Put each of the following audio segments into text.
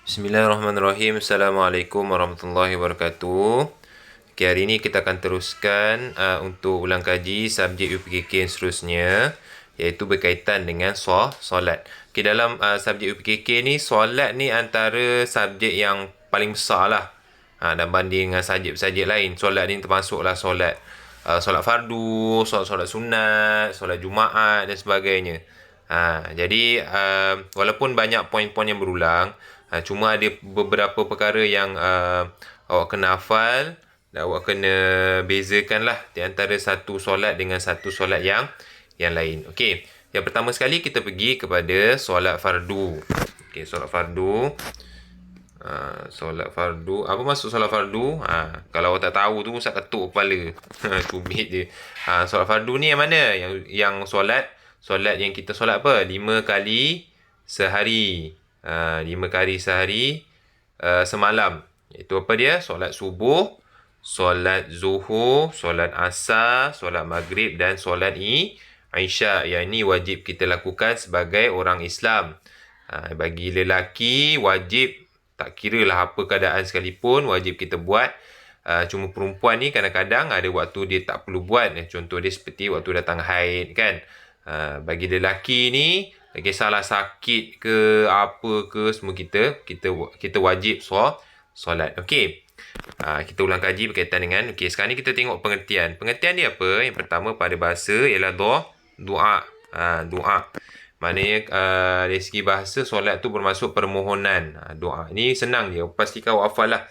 Bismillahirrahmanirrahim. Assalamualaikum warahmatullahi wabarakatuh. Okay, hari ini kita akan teruskan untuk ulang kaji subjek UPKK yang seterusnya, iaitu berkaitan dengan solat. Okay, dalam subjek UPKK ni, solat ni antara subjek yang paling besar lah. Dan banding dengan subjek-subjek lain, solat ni termasuklah solat solat fardu, solat sunat, solat Jumaat dan sebagainya. Jadi walaupun banyak poin-poin yang berulang, cuma ada beberapa perkara yang awak kena hafal dan awak kena bezakan lah di antara satu solat dengan satu solat yang lain. Okey. Yang pertama sekali kita pergi kepada solat fardu. Okey, solat fardu. Solat fardu. Apa maksud solat fardu? Kalau awak tak tahu tu usah ketuk kepala. Cubit je. Solat fardu ni yang mana? Yang solat yang kita solat apa? 5 kali sehari. 5 kali sehari semalam. Itu apa dia? Solat subuh, solat zuhur, solat asar, solat maghrib dan solat Isyak. Yang ini wajib kita lakukan sebagai orang Islam. Bagi lelaki wajib, tak kira lah apa keadaan sekalipun, wajib kita buat. Cuma perempuan ni kadang-kadang ada waktu dia tak perlu buat. Contoh dia seperti waktu datang haid kan. Bagi lelaki ni, tak kisahlah sakit ke apa ke, semua kita wajib solat. Okey. Kita ulang kaji berkaitan dengan, okey, sekarang ni kita tengok pengertian. Pengertian dia apa? Yang pertama pada bahasa ialah doa. Doa. Maknanya dari segi bahasa, solat tu bermaksud permohonan. Doa ni senang je, pastikan awak hafal lah.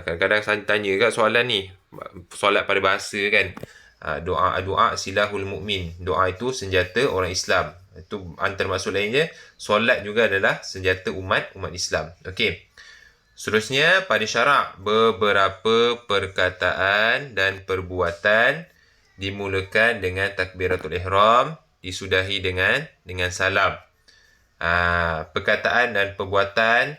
Kadang-kadang saya tanya kat soalan ni, solat pada bahasa kan. Doa silahul mukmin. Doa itu senjata orang Islam. Itu antara maksud lainnya, solat juga adalah senjata umat Islam. Okey. Seterusnya, pada syarak, beberapa perkataan dan perbuatan dimulakan dengan takbiratul ihram, disudahi dengan salam. Perkataan dan perbuatan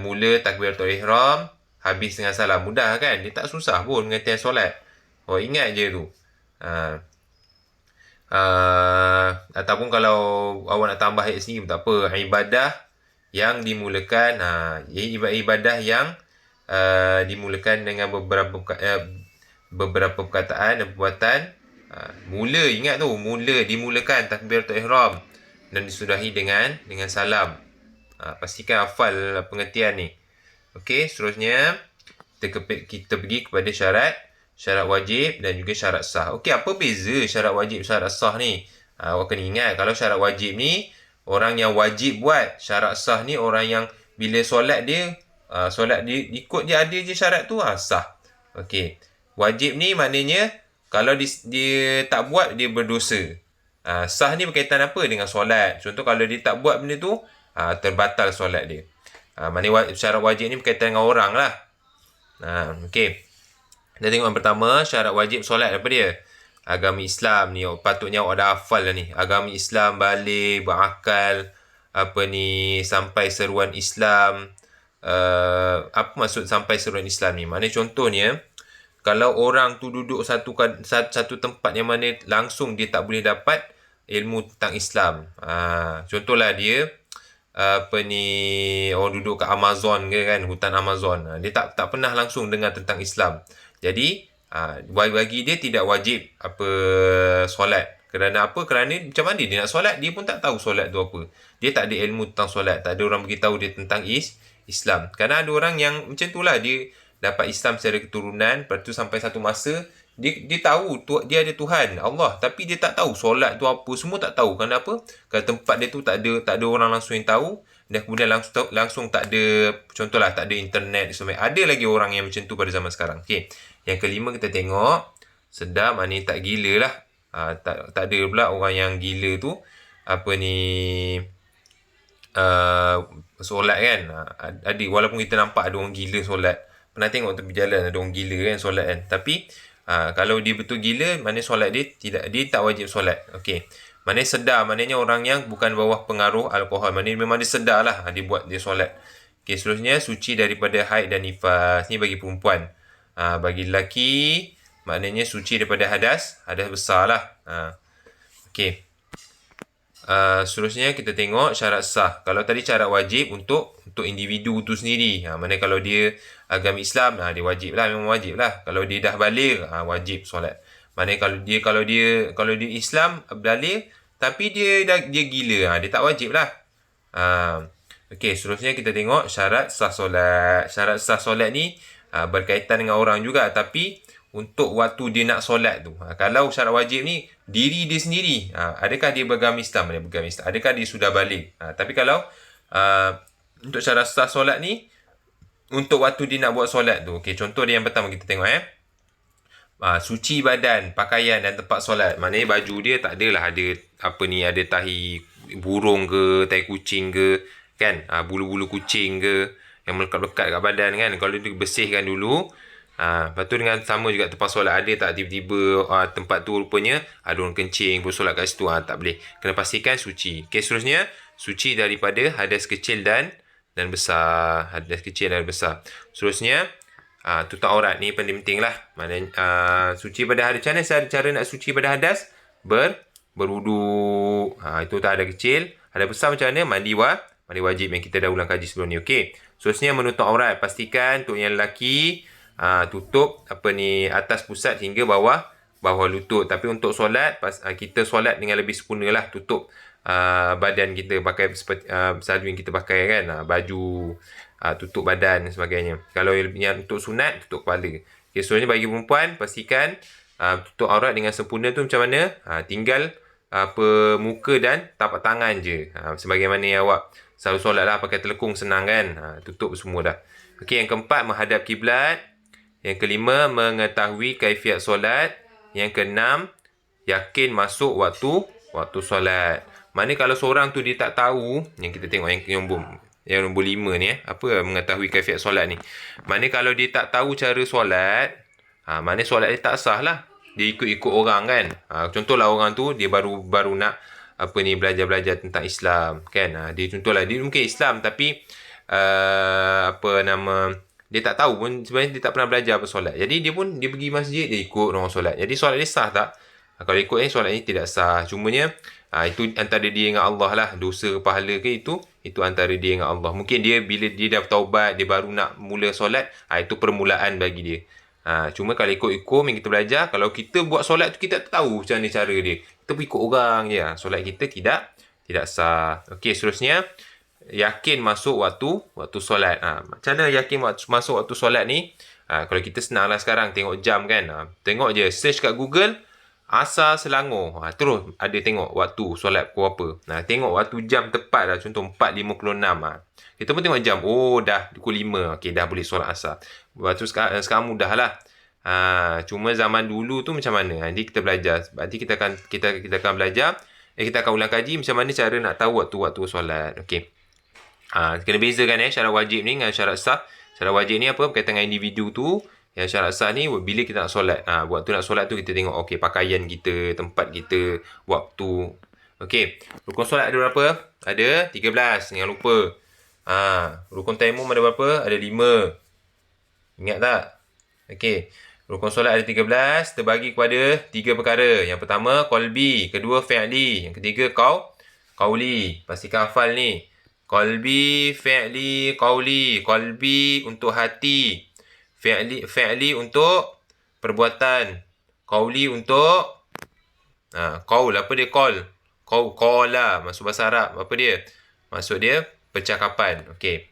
mula takbiratul ihram, habis dengan salam. Mudah kan? Dia tak susah pun pengertian solat. Ingat je tu. Ataupun kalau awak nak tambah ayat sendiri tak apa. Ibadah yang dimulakan, ibadah yang dimulakan dengan beberapa perkataan dan perbuatan. Mula, ingat tu, dimulakan takbiratul ihram dan disudahi dengan salam. Pastikan hafal pengertian ni. Okey, seterusnya kita pergi kepada syarat wajib dan juga syarat sah. Okey, apa beza syarat wajib syarat sah ni? Awak kena ingat, kalau syarat wajib ni orang yang wajib buat. Syarat sah ni orang yang bila solat dia ikut dia ada je syarat tu, sah. Okey. Wajib ni maknanya kalau dia tak buat, dia berdosa. Sah ni berkaitan apa? Dengan solat. Contoh kalau dia tak buat benda tu, terbatal solat dia. Maknanya syarat wajib ni berkaitan dengan orang lah. Okey. Kita tengok yang pertama, syarat wajib solat apa dia? Agama Islam ni, patutnya awak dah hafal lah ni. Agama Islam, balik, berakal, sampai seruan Islam. Apa maksud sampai seruan Islam ni? Maknanya contohnya, kalau orang tu duduk satu tempat yang mana langsung dia tak boleh dapat ilmu tentang Islam. Contohlah dia orang duduk kat Amazon ke kan, hutan Amazon. Dia tak pernah langsung dengar tentang Islam. Jadi bagi dia tidak wajib solat. Kerana apa? Kerana macam mana dia nak solat? Dia pun tak tahu solat tu apa. Dia tak ada ilmu tentang solat. Tak ada orang beritahu dia tentang Islam. Kerana ada orang yang macam tu lah, dia dapat Islam secara keturunan, lepas tu sampai satu masa dia tahu dia ada Tuhan Allah, tapi dia tak tahu solat tu apa, semua tak tahu. Kenapa? Kerana tempat dia tu tak ada orang langsung yang tahu, dan kemudian langsung tak ada, contohlah tak ada internet. Ada lagi orang yang macam tu pada zaman sekarang. Okey. Yang kelima kita tengok sedar, maknanya tak gila lah. Tak ada pula orang yang gila tu solat kan. Ada, walaupun kita nampak ada orang gila solat, pernah tengok tepi jalan ada orang gila kan solat kan, tapi kalau dia betul gila, maknanya solat dia tak wajib solat. Okey. Maknanya sedar, maknanya orang yang bukan bawah pengaruh alkohol, maknanya memang dia sedar lah dia solat. Okey, seterusnya suci daripada haid dan nifas. Ni bagi perempuan. Bagi lelaki maknanya suci daripada hadas besar lah. Okey. Seterusnya kita tengok syarat sah. Kalau tadi syarat wajib untuk individu tu sendiri. Mana kalau dia agama Islam, dia wajib lah, memang wajib lah. Kalau dia dah baligh, wajib solat. Mana kalau dia Islam baligh tapi dia gila, dia tak wajib lah. Okey, seterusnya kita tengok syarat sah solat. Syarat sah solat ni berkaitan dengan orang juga, tapi untuk waktu dia nak solat tu. Kalau syarat wajib ni diri dia sendiri, adakah dia beragama Islam? Dia beragama Islam. Adakah dia sudah balik? Tapi kalau untuk syarat sah solat ni untuk waktu dia nak buat solat tu. Okey, contoh dia yang pertama kita tengok suci badan, pakaian dan tempat solat. Maknanya baju dia tak adalah ada ada tahi burung ke, tahi kucing ke, kan? Bulu-bulu kucing ke yang melekat-lekat kat badan kan. Kalau dia bersihkan dulu. Lepas tu dengan sama juga tempat solat, ada tak tiba-tiba tempat tu rupanya ada orang kencing bersolat kat situ, tak boleh. Kena pastikan suci. Okey, seterusnya suci daripada hadas kecil dan besar. Hadas kecil dan besar. Seterusnya tutup aurat ni penting lah. Maknanya suci pada hadas. Macam mana cara nak suci pada hadas? Berwuduk. Itu tak ada kecil. Ada besar macam mana? Mandi wajib yang kita dah ulang kaji sebelum ni. Okey. Seterusnya menutup aurat. Pastikan untuk yang lelaki tutup atas pusat hingga bawah lutut. Tapi untuk solat kita solat dengan lebih sempurna lah, tutup badan kita pakai seperti selalu yang kita pakai kan, baju, tutup badan dan sebagainya. Kalau yang untuk sunat, tutup kepala. Okay, seterusnya bagi perempuan pastikan tutup aurat dengan sempurna tu macam mana? Tinggal muka dan tapak tangan je. Sebagaimana yang awak selalu solat lah pakai telekung, senang kan. Tutup semua dah. Okey, yang keempat menghadap kiblat. Yang kelima, mengetahui kaifiat solat. Yang keenam, yakin masuk waktu solat. Mana kalau seorang tu dia tak tahu, yang kita tengok yang nombor 5 ni, mengetahui kaifiat solat ni. Mana kalau dia tak tahu cara solat, mana solat dia tak sah lah. Dia ikut-ikut orang kan. Contohlah orang tu dia baru nak belajar-belajar tentang Islam kan. Dia contohlah dia mungkin Islam tapi dia tak tahu pun, sebenarnya dia tak pernah belajar apa solat. Jadi dia pergi masjid, dia ikut orang solat. Jadi solat dia sah tak? Kalau ikut solat ni tidak sah. Cumanya itu antara dia dengan Allah lah. Dosa ke pahala ke itu antara dia dengan Allah. Mungkin bila dia dah taubat, dia baru nak mula solat, itu permulaan bagi dia. Cuma kalau ikut-ikut yang kita belajar, kalau kita buat solat tu kita tak tahu macam mana cara dia. Kita ikut orang je. Solat kita tidak sah. Okey, seterusnya yakin masuk waktu solat. Macam mana yakin masuk waktu solat ni? Kalau kita senang lah sekarang tengok jam kan. Tengok je, search kat Google Asar Selangor. Terus ada tengok waktu solat pukul apa. Tengok waktu jam tepat lah. Contoh 4.56. Kita pun tengok jam. Oh, dah pukul 5. Okey, dah boleh solat asar. Waktu sekarang mudah lah. Cuma zaman dulu tu macam mana? Nanti kita belajar. Nanti kita akan belajar. Kita akan ulang kaji macam mana cara nak tahu waktu solat. Okey. Kena bezakan syarat wajib ni dengan syarat sah. Syarat wajib ni berkaitan dengan individu tu. Yang syarat sah ni bila kita nak solat. Waktu nak solat tu kita tengok pakaian kita, tempat kita, waktu. Okey. Rukun solat ada berapa? Ada 13. Jangan lupa. Rukun tayammum ada berapa? Ada 5. Ingat tak? Okey. Rukun solat ada 13, terbagi kepada 3 perkara. Yang pertama qalbi, kedua fi'li, yang ketiga qauli. Pastikan hafal ni. Qalbi, fi'li, qauli. Qalbi untuk hati. Fi'li untuk perbuatan. Qauli untuk qaul. Apa dia qaul? Qala. Masuk bahasa Arab. Apa dia? Maksud dia percakapan. Okey.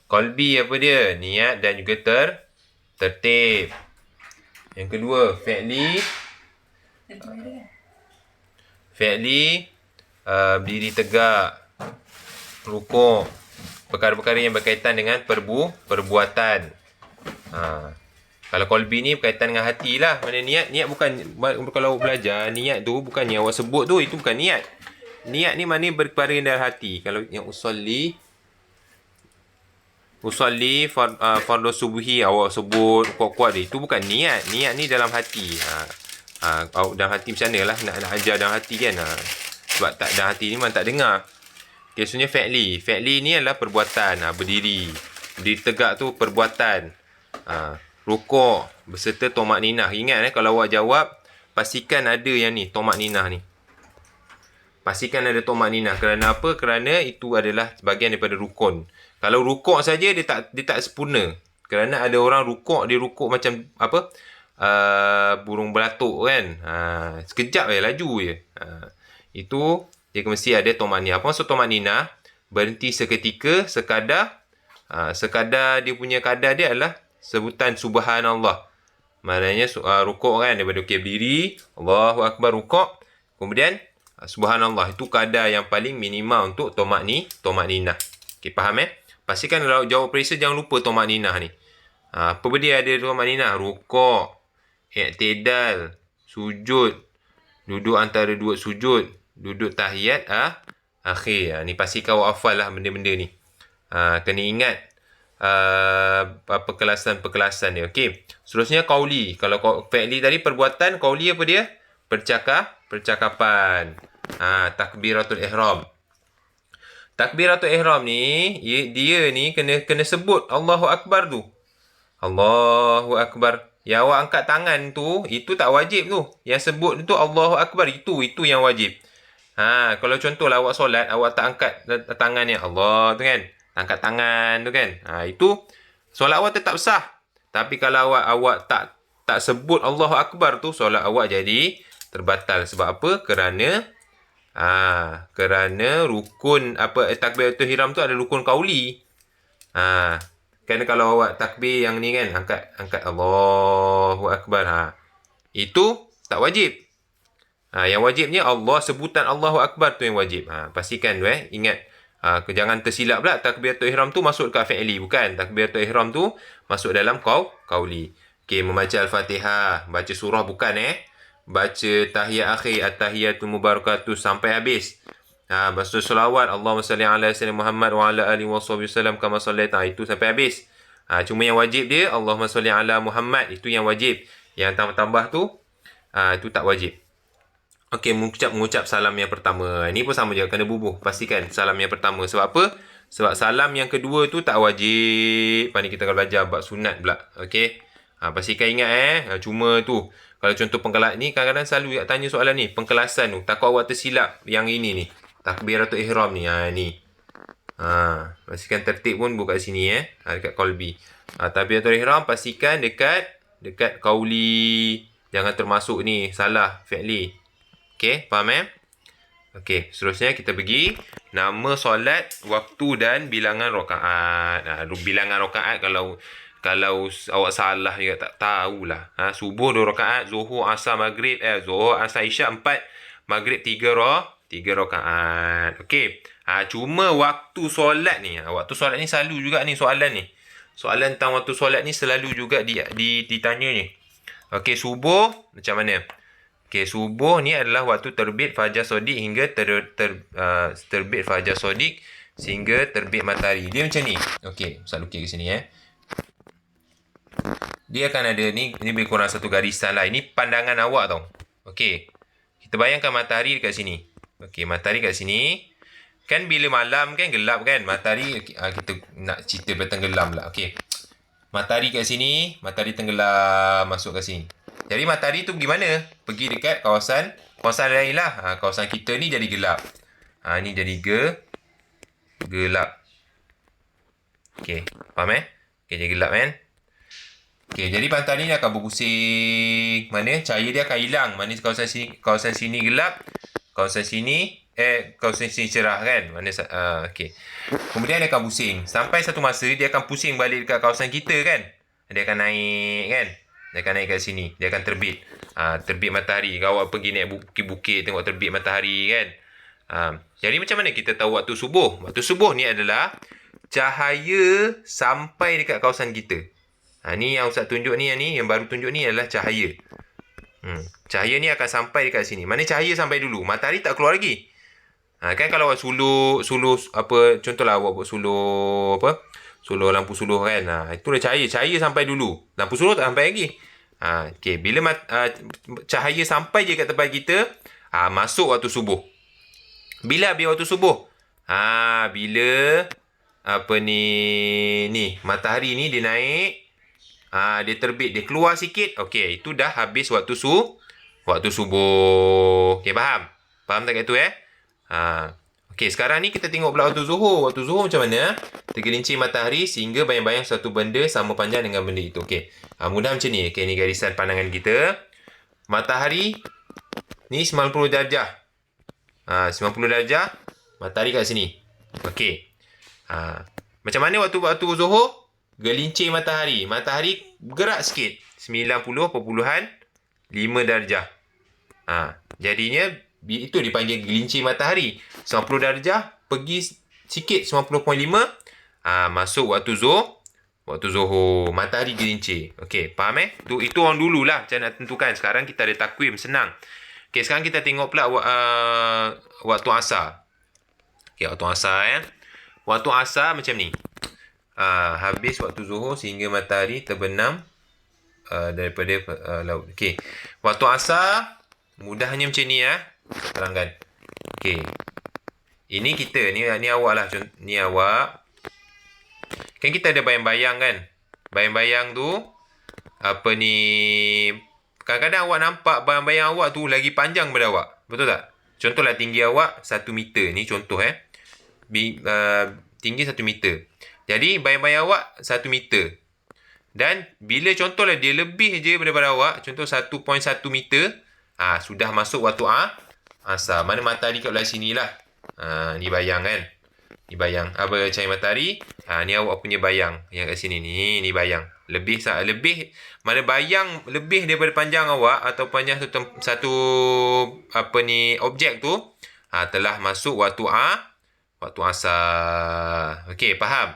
Qalbi apa dia? Niat dan juga tertib. Yang kedua, fi'li. Berdiri tegak, rukuk, perkara-perkara yang berkaitan dengan perbuatan. Kalau qalbi ni berkaitan dengan hati lah. Mana niat bukan, kalau belajar niat tu bukannya awak sebut tu, itu bukan niat. Niat ni mana berperkara dalam hati. Kalau yang usolli fardu subuhi awak sebut kuat-kuat dia, itu bukan niat. Niat ni dalam hati. Dalam hati macam mana lah nak ajar dalam hati kan. Sebab tak dalam hati ni memang tak dengar. Okay, sebenarnya fi'li ni adalah perbuatan. Berdiri tegak tu perbuatan. Rukuk beserta tomak ninah. Ingat kalau awak jawab pastikan ada yang ni, tomak ninah ni. pastikan ada tumakninah. Kerana apa? Kerana itu adalah bahagian daripada rukun. Kalau rukuk saja dia tak sempurna. Kerana ada orang dia rukuk macam apa? Burung belatuk kan. Sekejap je laju je. Itu dia mesti ada tumakninah. Apa maksud tumakninah? Berhenti seketika sekadar dia punya kadar dia adalah sebutan subhanallah. Maknanya rukuk kan, daripada berdiri, Allahu Akbar rukuk, kemudian subhanallah. Itu kadar yang paling minima untuk tumakninah. Okey, faham Pastikan kalau jawab perisa jangan lupa tumakninah ni. Apa dia ada tumakninah? Rukuk, i'tidal, sujud, duduk antara dua sujud, duduk tahiyat akhir. Ni pastikan awak hafal lah benda-benda ni. Kena ingat perkelasan dia. Okey. Seterusnya qauli. Kalau fi'li tadi perbuatan, qauli apa dia? Percakapan. Takbiratul ihram. Takbiratul ihram ni dia ni kena sebut Allahu Akbar tu. Allahu Akbar. Yang awak angkat tangan tu, itu tak wajib tu. Yang sebut tu Allahu Akbar, itu yang wajib. Kalau contohlah awak solat, awak tak angkat tangan ni Allah tu kan. Angkat tangan tu kan. Itu solat awak tetap sah. Tapi kalau awak tak sebut Allahu Akbar tu, solat awak jadi terbatal. Sebab apa? Kerana rukun takbiratul ihram tu ada rukun qauli. Kan kalau awak takbir yang ni kan, angkat Allahu Akbar. Itu tak wajib. Yang wajibnya Allah, sebutan Allahu Akbar tu yang wajib. Pastikan tu ingat. Jangan tersilap pula takbiratul ihram tu masuk dekat fi'li. Bukan. Takbiratul ihram tu masuk dalam qauli. Okey, membaca Al-Fatihah, baca surah bukan baca tahiyat akhir, at-tahiyatul mubarakatuh sampai habis. Baca selawat, Allahumma salli ala sayyidina Muhammad wa ala alihi wasallam kama sallaita, itu sampai habis. Cuma yang wajib dia Allahumma salli ala Muhammad, itu yang wajib. Yang tambah-tambah tu itu tak wajib. Okey, mengucap salam yang pertama. Ini pun sama je, kena bubuh. Pastikan salam yang pertama. Sebab apa? Sebab salam yang kedua tu tak wajib. Ni kita akan belajar bab sunat pula. Okey. Pastikan ingat cuma tu. Kalau contoh pengkelas ni, kadang-kadang selalu tanya soalan ni, pengkelasan tu. Takut awak tersilap yang ini ni. Takbiratul ihram ni. Ni. Pastikan tertib pun buka sini dekat qalbi. Takbiratul ihram pastikan dekat qauli. Jangan termasuk ni salah fi'li. Okey, faham Okey, seterusnya kita pergi nama solat, waktu dan bilangan rakaat. Bilangan rakaat kalau awak salah juga tak tahulah. Subuh 2 rakaat, Zuhur, Asar, Maghrib, Zuhur, Asar, Isyak 4, Maghrib 3 rakaat. Okey. Cuma waktu solat ni, selalu juga ni soalan ni. Soalan tentang waktu solat ni selalu juga ditanya ni. Okey, subuh macam mana? Okey, subuh ni adalah waktu terbit fajar sodik hingga terbit fajar sodik sehingga terbit matahari. Dia macam ni. Okey, Ustaz lukis ke sini Dia akan ada ni lebih kurang satu garisan lah. Ini pandangan awak tau. Okey. Kita bayangkan matahari dekat sini. Okey, matahari kat sini. Kan bila malam kan gelap kan? Matahari kita nak cerita tenggelam lah. Okey. Matahari kat sini, matahari tenggelam masuk kat sini. Jadi matahari tu pergi mana? Pergi dekat kawasan lain lah. Kawasan kita ni jadi gelap. Ni jadi gelap. Okey, faham Okey, jadi gelap kan? Okey, jadi matahari ni akan berpusing. Mana? Cahaya dia akan hilang. Mana kawasan sini gelap, kawasan sini cerah kan? Mana okey. Kemudian dia akan pusing. Sampai satu masa dia akan pusing balik dekat kawasan kita kan? Dia akan naik kan? Dia akan naik kat sini. Dia akan terbit. Terbit matahari. Kalau awak pergi naik bukit-bukit tengok terbit matahari kan? Jadi macam mana kita tahu waktu subuh? Waktu subuh ni adalah cahaya sampai dekat kawasan kita. Ni yang Ustaz tunjuk ni, yang baru tunjuk ni adalah cahaya. Cahaya ni akan sampai dekat sini. Mana cahaya sampai dulu? Matahari tak keluar lagi. Kan kalau awak suluh contohlah awak buat suluh lampu suluh kan. Itu dah cahaya sampai dulu. Lampu suluh tak sampai lagi. Okey, bila cahaya sampai je kat tempat kita, masuk waktu subuh. Bila habis waktu subuh? Bila matahari ni dia naik, dia terbit, dia keluar sikit. Okey, itu dah habis waktu subuh. Okey, faham? Faham tak kat tu Okey, sekarang ni kita tengok pula waktu zuhur. Waktu zuhur macam mana? Tergelincir matahari sehingga bayang-bayang suatu benda sama panjang dengan benda itu. Okey. Mudah macam ni. Okey, ni garisan pandangan kita. Matahari ni 90 darjah. 90 darjah. Matahari kat sini. Okey. Macam mana waktu zuhur? Gelincir matahari. Matahari bergerak sikit. 90.5 darjah. Jadinya itu dipanggil gelincir matahari. 90 darjah pergi sikit 90.5. Masuk waktu zuhur. Matahari gelincir. Okey, faham Itu orang dululah macam nak tentukan. Sekarang kita ada takwim, senang. Okey, sekarang kita tengok pula waktu asar. Okey, waktu asar Waktu asar macam ni. Habis waktu zuhur sehingga matahari terbenam daripada laut. Okey. Waktu asar mudahnya macam ni terangkan. Okey. Ini kita ni awak lah. Ni awak. Kan kita ada bayang-bayang kan? Bayang-bayang tu apa ni, kadang-kadang awak nampak bayang-bayang awak tu lagi panjang daripada awak. Betul tak? Contohlah tinggi awak 1 meter. Ni contoh tinggi 1 meter. Jadi bayang-bayang awak 1 meter. Dan bila contohlah dia lebih je daripada awak, contoh 1.1 meter, sudah masuk waktu asar. Mana matahari kat belah sini lah. Ni bayang kan. Ni bayang. Apa cahaya matahari? Ni awak punya bayang yang kat sini ni. Ni bayang. Lebih mana bayang lebih daripada panjang awak atau panjang satu objek tu, telah masuk waktu asar. Okey, faham?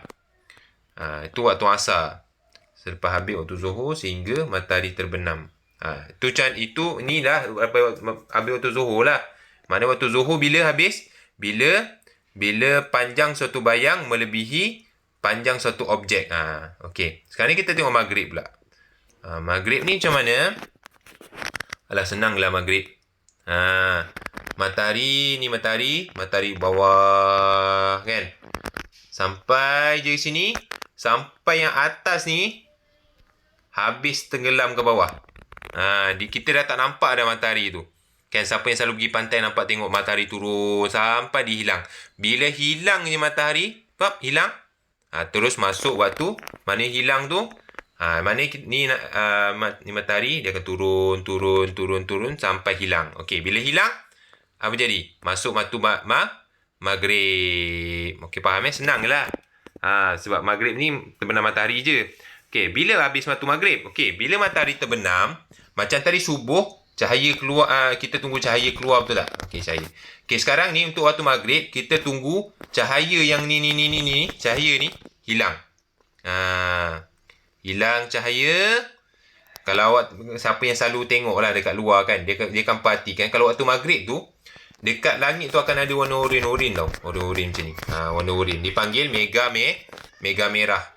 Itu waktu asar. Selepas habis waktu zuhur sehingga matahari terbenam. Itu ni lah habis waktu zuhur lah. Mana waktu zuhur bila habis? Bila panjang suatu bayang melebihi panjang suatu objek. Okey. Sekarang ni kita tengok maghrib pula. Maghrib ni macam mana? Alah, senanglah maghrib. Matahari bawah kan. Sampai je sini, sampai yang atas ni habis tenggelam ke bawah. Kita dah tak nampak dah matahari tu. Kan siapa yang selalu pergi pantai nampak tengok matahari turun sampai dia hilang. Bila hilang je matahari, hilang. Terus masuk waktu mana hilang tu. Mana ni matahari dia akan turun sampai hilang. Okey, bila hilang apa jadi? Masuk waktu maghrib. Okey, faham Senanglah. Sebab maghrib ni terbenam matahari je. Okey, bila habis waktu maghrib? Okey, bila matahari terbenam, macam tadi subuh, cahaya keluar, kita tunggu cahaya keluar, betul tak? Okey, cahaya. Okey, sekarang ni untuk waktu maghrib, kita tunggu cahaya yang ni, cahaya ni hilang. Hilang cahaya. Kalau awak, siapa yang selalu tengok lah dekat luar kan, dia akan perhatikan kalau waktu maghrib tu, dekat langit tu akan ada warna oren tau. Warna oren macam ni. Warna oren. Dipanggil mega merah.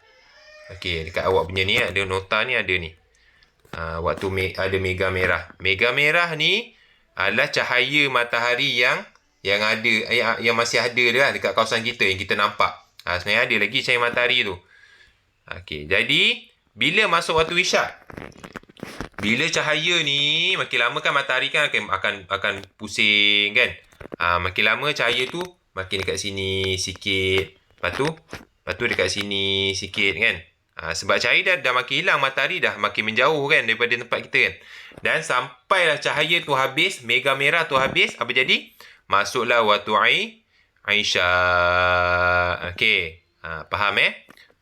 Okey, dekat awak punya ni ada nota ni, ada ni. Waktu ada mega merah. Mega merah ni adalah cahaya matahari yang ada, yang masih ada lah dekat kawasan kita, yang kita nampak. Sebenarnya ada lagi cahaya matahari tu. Okey, jadi bila masuk waktu isyak, bila cahaya ni makin lama kan matahari kan akan pusing kan. Makin lama cahaya tu makin dekat sini sikit. Lepas tu dekat sini sikit kan. Sebab cahaya dah makin hilang, matahari dah makin menjauh kan daripada tempat kita kan. Dan sampailah cahaya tu habis, mega merah tu habis, apa jadi? Masuklah waktu Isyak. Okey. Faham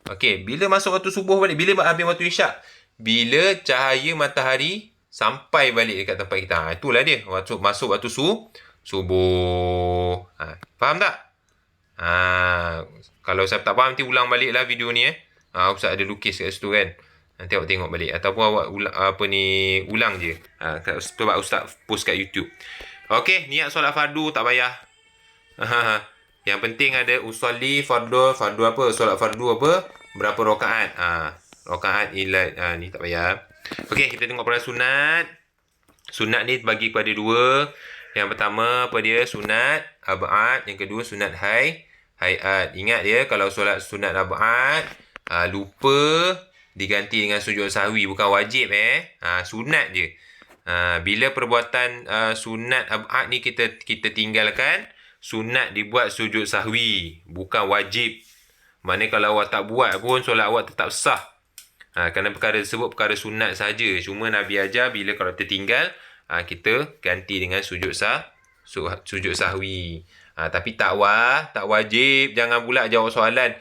Okey, bila masuk waktu subuh balik, bila habis waktu isyak? Bila cahaya matahari sampai balik dekat tempat kita. Itulah dia. Masuk waktu subuh. Faham tak? Kalau saya tak faham, nanti ulang balik lah video ni. Ustaz ada lukis kat situ kan. Nanti awak tengok balik. Ataupun awak ulang je. Sebab Ustaz post kat YouTube. Okey, niat solat fardu tak payah. Yang penting ada usolli fardu apa? Solat fardu apa? Berapa rakaat? Rakaat ni tak payah. Okey, kita tengok pada sunat. Sunat ni bagi kepada dua. Yang pertama apa dia? Sunat ab'ad. Yang kedua sunat hayat. Ingat dia, kalau solat sunat ab'ad, lupa diganti dengan sujud sahwi, bukan wajib sunat je. Bila perbuatan sunat ab'ad ni kita tinggalkan, sunat dibuat sujud sahwi, bukan wajib. Maknanya kalau awak tak buat pun solat awak tetap sah. Kerana perkara tersebut perkara sunat saja. Cuma Nabi ajar bila kalau tertinggal, kita ganti dengan sujud sahwi. Tapi tak wajib. Jangan pula jawab soalan.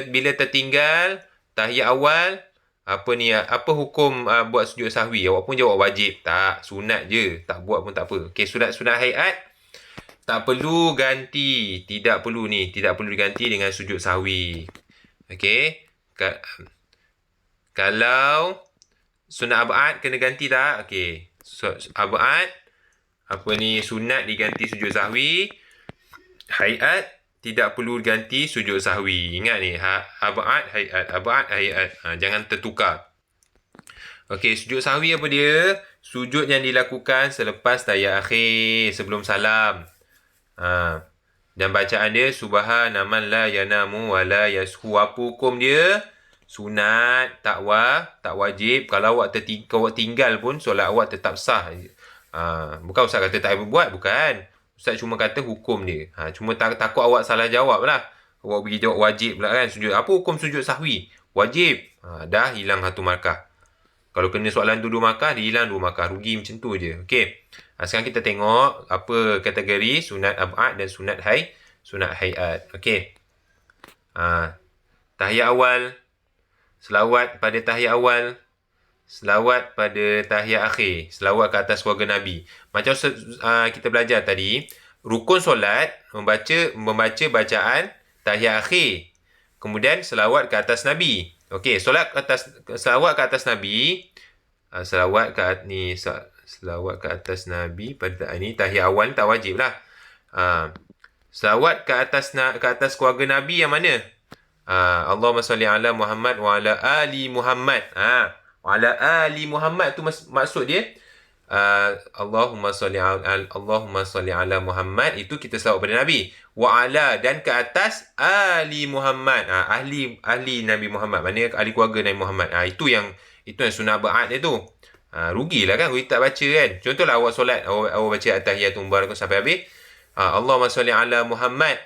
Bila tertinggal tahiyat awal, apa hukum buat sujud sahwi? Awak pun jawab wajib. Tak, sunat je. Tak buat pun tak apa. Okey, sunat hayat tak perlu ganti. Tidak perlu diganti dengan sujud sahwi. Okey. Kalau sunat abad kena ganti tak? Okey. Abad sunat diganti sujud sahwi. Hayat tidak perlu ganti sujud sahwi. Ingat ni, abad hayat. Jangan tertukar. Okey, sujud sahwi apa dia? Sujud yang dilakukan selepas tahiyat akhir, sebelum salam. Dan bacaan dia subhana man la yanamu wa la yashu. Apa hukum dia? Sunat, tak wajib. Kalau awak tinggal pun solat awak tetap sah. Bukan Ustaz kata tak buat, bukan. Ustaz cuma kata hukum dia. Cuma takut awak salah jawab lah. Awak pergi jawab wajib pula kan. Sujud. Apa hukum sujud sahwi? Wajib. Dah hilang 1 markah. Kalau kena soalan tu 2 markah, dia hilang 2 markah. Rugi macam tu je. Okey. Sekarang kita tengok apa kategori sunat ab'ad dan sunat hayat. Okey. Tahiyat awal. Selawat pada tahiyat awal. Selawat pada tahiyat akhir. Selawat ke atas keluarga Nabi. Macam kita belajar tadi, rukun solat membaca bacaan tahiyat akhir. Kemudian selawat ke atas Nabi. Okey, selawat ke atas Nabi. Selawat ke atas Nabi pada ini tahiyat awal tak wajib lah. Selawat ke atas keluarga Nabi yang mana? Allahumma salli ala Muhammad wa ala ali Muhammad. Wa ala ali Muhammad tu maksud dia Allahumma salli ala Muhammad, itu kita selawat pada Nabi. Wa ala, dan ke atas ali Muhammad. Ahli Nabi Muhammad, maknanya ahli keluarga Nabi Muhammad. Itu yang sunat ba'ad dia tu. Rugilah kan kita tak baca kan. Contohlah awak solat, awak baca at-tahiyatul mubarakatuh sampai habis. Allahumma salli ala Muhammad.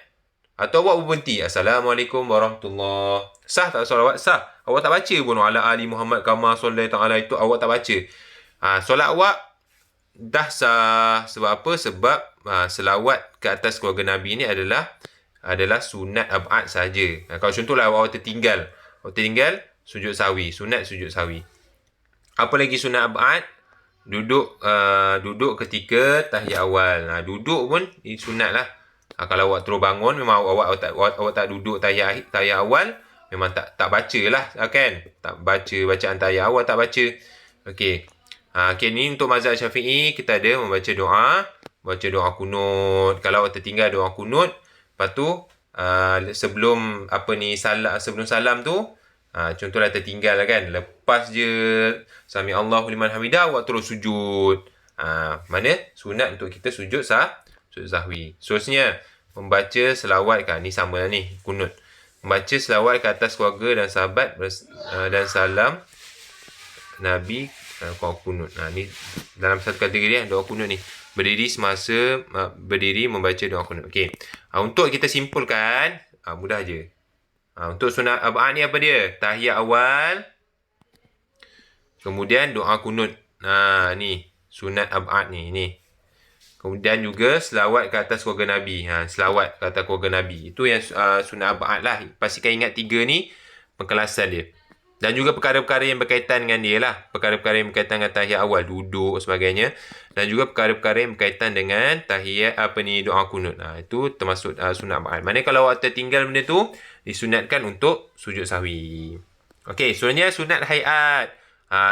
Atau awak berhenti, Assalamualaikum warahmatullahi. Sah tak solawat? Sah. Awak tak baca pun ala ali Muhammad kama sallallahu ta'ala, itu awak tak baca. Solat awak dah sah. Sebab apa? Sebab selawat ke atas keluarga Nabi ni adalah sunat ab'ad saja. Kalau contohlah awak tertinggal sujud sahwi, sunat sujud sahwi. Apa lagi sunat ab'ad? Duduk ketika tahiyat awal. Duduk pun sunat lah. Kalau awak terus bangun, memang awak tak duduk tahiyat awal, memang tak baca lah kan. Tak baca bacaan tahiyat awal, tak baca. Okey. Ni untuk mazhab Syafi'i, kita ada membaca doa. Baca doa kunut. Kalau awak tertinggal doa kunut, lepas tu sebelum salam tu, contohlah tertinggal kan, lepas je sami Allahu liman hamidah, awak terus sujud. Mana sunat untuk kita sujud sahwi. Seterusnya, membaca selawat kan. Ni sama lah ni, kunut. Membaca selawat ke atas keluarga dan sahabat dan salam Nabi kunut. Ni dalam satu kategori doa kunut ni. Berdiri semasa berdiri membaca doa kunut. Okey. Untuk kita simpulkan, mudah je. Untuk sunat ab'ad ni apa dia? Tahiyat awal, kemudian doa kunut. Ni sunat ab'ad ni. Kemudian juga selawat ke atas keluarga Nabi. Selawat ke atas keluarga Nabi. Itu yang sunat ab'ad lah. Pastikan ingat 3 ni pengkelasan dia. Dan juga perkara-perkara yang berkaitan dengan dia lah. Perkara-perkara yang berkaitan dengan tahiyat awal, duduk sebagainya. Dan juga perkara-perkara yang berkaitan dengan tahiyat doa kunut. Itu termasuk sunat ab'ad. Maknanya kalau awak tertinggal benda tu, disunatkan untuk sujud sahwi. Okey, sebenarnya sunat hayat.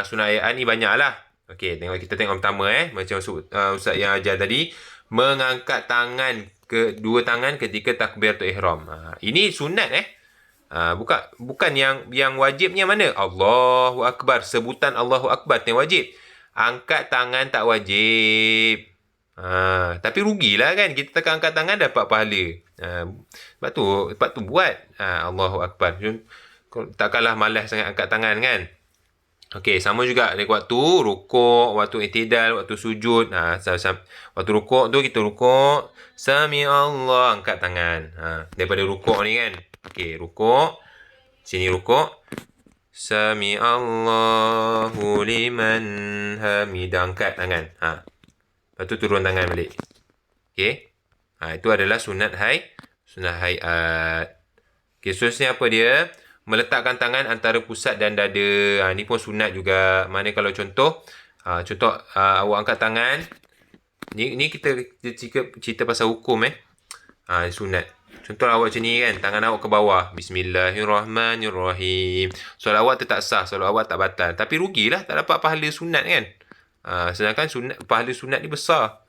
Sunat hayat ni banyak lah. Okey, kita tengok pertama macam Ustaz yang ajar tadi, mengangkat dua tangan ketika takbiratul ihram. Ini sunat bukan yang wajibnya mana? Allahu akbar, sebutan Allahu akbar yang wajib. Angkat tangan tak wajib. Tapi rugilah kan, kita tekan angkat tangan dapat pahala. Sebab tu buat Allahu akbar. Takkanlah malas sangat angkat tangan kan. Okey, sama juga dari waktu rukuk, waktu i'tidal, waktu sujud. Waktu rukuk tu kita rukuk, Sami Allah, angkat tangan. Daripada rukuk ni kan. Okey, rukuk. Sini rukuk. Sami Allahu liman hamidah, angkat tangan. Lepas tu turun tangan balik. Okey. Itu adalah sunat hayat. Okey, seterusnya apa dia? Meletakkan tangan antara pusat dan dada. Ni pun sunat juga. Mana kalau contoh, awak angkat tangan. Ni kita cerita pasal hukum sunat. Contoh awak macam ni kan, tangan awak ke bawah. Bismillahirrahmanirrahim. Solat awak tetap sah, solat awak tak batal. Tapi rugilah tak dapat pahala sunat kan. Sedangkan pahala sunat ni besar.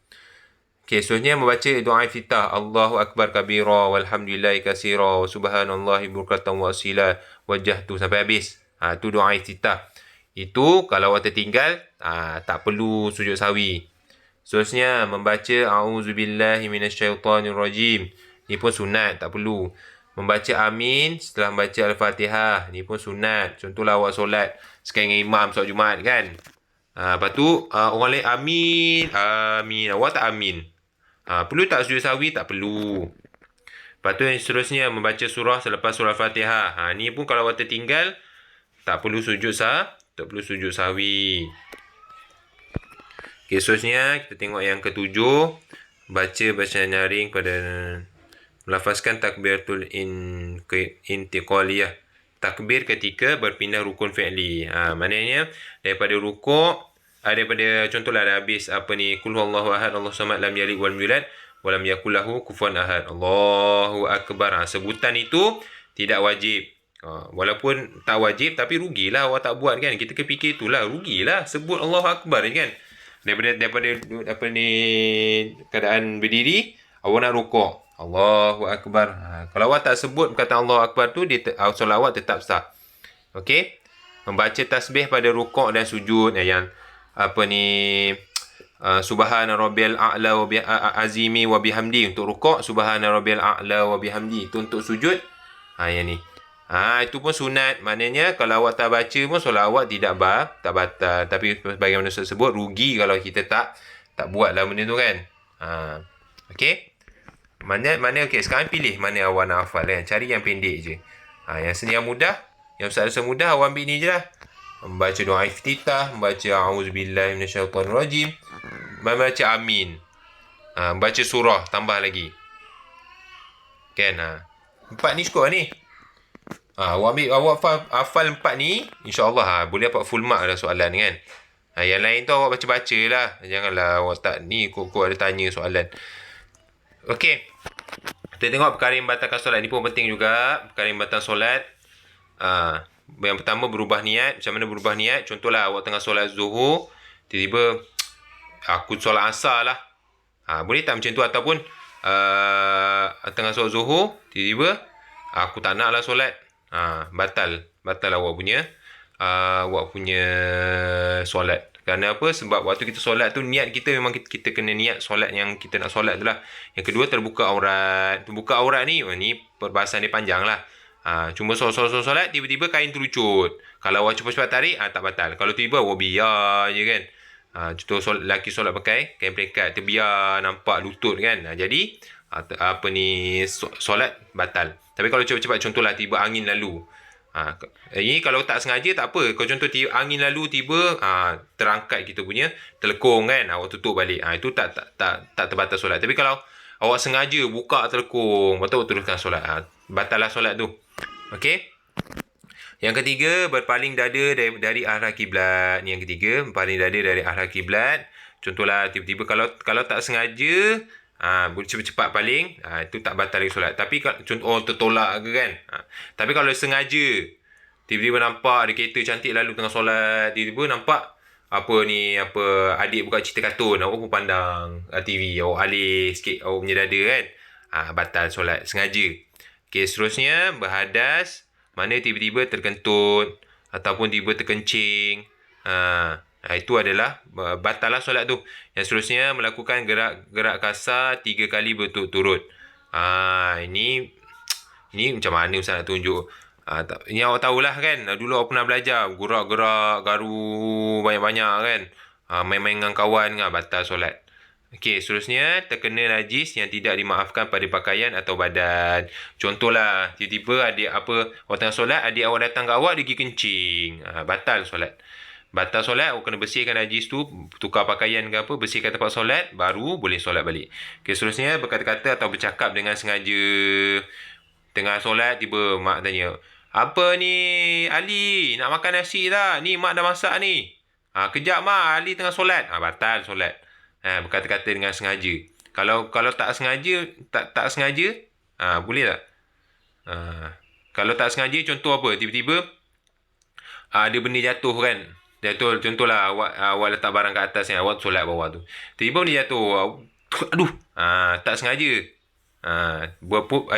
Okey, seterusnya membaca doa iftitah. Allahu Akbar kabira walhamdulillahi katsira wa subhanallahi bukratan wa asila wajjahtu sampai habis. Itu doa iftitah. Itu kalau awak tertinggal, tak perlu sujud sahwi. Seterusnya membaca auzubillahi minasyaitonirrajim. Ni pun sunat, tak perlu. Membaca amin setelah membaca al-Fatihah. Ni pun sunat. Contohlah awak solat sekali dengan imam solat Jumaat kan. Lepas tu orang lain amin, amin. Awak tak amin. Perlu tak sujud sahwi? Tak perlu. Lepas tu yang seterusnya membaca surah selepas surah Fatihah. Ni pun kalau awak tertinggal, tak perlu sujud sahwi. Okay, seterusnya kita tengok yang ketujuh. Baca bacaan nyaring pada melafazkan takbiratul intiqaliyah. Takbir ketika berpindah rukun fi'li. Maknanya daripada rukuk, daripada contohlah dah habis qul huwallahu ahad, Allahu samad, lam yalid walam yulad walam yakul lahu kufuwan ahad. Allahu akbar. Sebutan itu tidak wajib. Walaupun tak wajib tapi rugilah awak tak buat kan. Kita kepikir itulah, rugilah sebut Allahu akbar kan. Daripada keadaan berdiri, awak nak rukuk, Allahu akbar. Kalau awak tak sebut perkataan Allahu akbar tu, solat awak tetap sah. Okey. Membaca tasbih pada rukuk dan sujud yang subhana rabbiyal a'la wa azimi wa bihamdi untuk rukuk, subhana rabbiyal a'la wa bihamdi itu untuk sujud. Yang ni. Itu pun sunat. Maknanya kalau awak tak baca pun solat awak tak batal. Tapi sebagaimana Ustaz sebut, rugi kalau kita tak buatlah benda tu kan. Okey. Mana okey, sekarang pilih mana awak nak hafal kan. Cari yang pendek je. Yang mudah, yang Ustaz rasa mudah, awak ambil ni je lah. Membaca doa iftitah, membaca auzubillahi minasyaitonirrajim, membaca amin. Membaca surah tambah lagi. Kan? 4 ni cukup ni. Awak hafal 4 ni, insya-Allah boleh dapat full mark dah soalan ni kan. Yang lain tu awak baca-baca lah. Janganlah awak tak ni kok ada tanya soalan. Okey. Kita tengok perkara yang membatalkan solat ni pun penting juga. Perkara yang membatalkan solat. Yang pertama berubah niat. Macam mana berubah niat? Contohlah awak tengah solat Zuhur, tiba-tiba aku solat Asar lah. Boleh tak macam tu? Ataupun tengah solat Zuhur, tiba-tiba aku tak nak lah solat. Batal awak punya solat. Kerana apa? Sebab waktu kita solat tu, niat kita memang kita kena niat solat yang kita nak solat tu lah. Yang kedua, terbuka aurat. Terbuka aurat ni perbahasan dia panjang lah. Cuma solat tiba-tiba kain terlucut. Kalau awak cepat-cepat tarik, tak batal. Kalau tiba awak biar je kan. Contoh lelaki solat pakai kain pelikat, terbiar nampak lutut kan. Jadi solat batal. Tapi kalau cepat-cepat, contohlah tiba angin lalu. Ini kalau tak sengaja tak apa. Kalau contoh angin lalu tiba terangkat kita punya telekung kan, awak tutup balik. Itu tak terbatal solat. Tapi kalau awak sengaja buka telekung, betul awak teruskan solat. Batal lah solat tu. Okey. Yang ketiga, berpaling dada dari arah kiblat. Ni yang ketiga, berpaling dada dari arah kiblat. Contohlah tiba-tiba kalau tak sengaja, cepat-cepat paling, itu tak batal lagi solat. Tapi contoh tertolak ke kan. Tapi kalau sengaja, tiba-tiba nampak ada kereta cantik lalu tengah solat, tiba-tiba nampak adik buka cerita kartun, awak pun pandang TV, awak alih sikit awak punya dada kan. Batal solat sengaja. Okey, seterusnya berhadas, mana tiba-tiba terkentut ataupun tiba terkencing. Itu adalah batal lah solat tu. Yang seterusnya, melakukan gerak kasar 3 kali berturut-turut. Ini macam mana Ustaz nak tunjuk? Ini awak tahulah kan. Dulu awak pernah belajar. Gerak-gerak, garu banyak-banyak kan. Main-main dengan kawan, batal solat. Okey, seterusnya, terkena najis yang tidak dimaafkan pada pakaian atau badan. Contohlah, tiba-tiba awak tengah solat, adik awak datang ke awak, dia pergi kencing. Batal solat. Batal solat, awak kena bersihkan najis tu, tukar pakaian ke apa, bersihkan tempat solat, baru boleh solat balik. Okey, seterusnya, berkata-kata atau bercakap dengan sengaja. Tengah solat, tiba mak tanya, apa ni Ali, nak makan nasi tak? Ni mak dah masak ni. Kejap mak, Ali tengah solat. Batal solat. Berkata-kata dengan sengaja. Kalau tak sengaja, tak sengaja, boleh tak? Kalau tak sengaja, contoh apa? Tiba-tiba ada benda jatuh kan. Jatuh, contohlah awak letak barang kat atas ni, awak solat bawah tu. Tiba-tiba benda jatuh. Aduh, tak sengaja.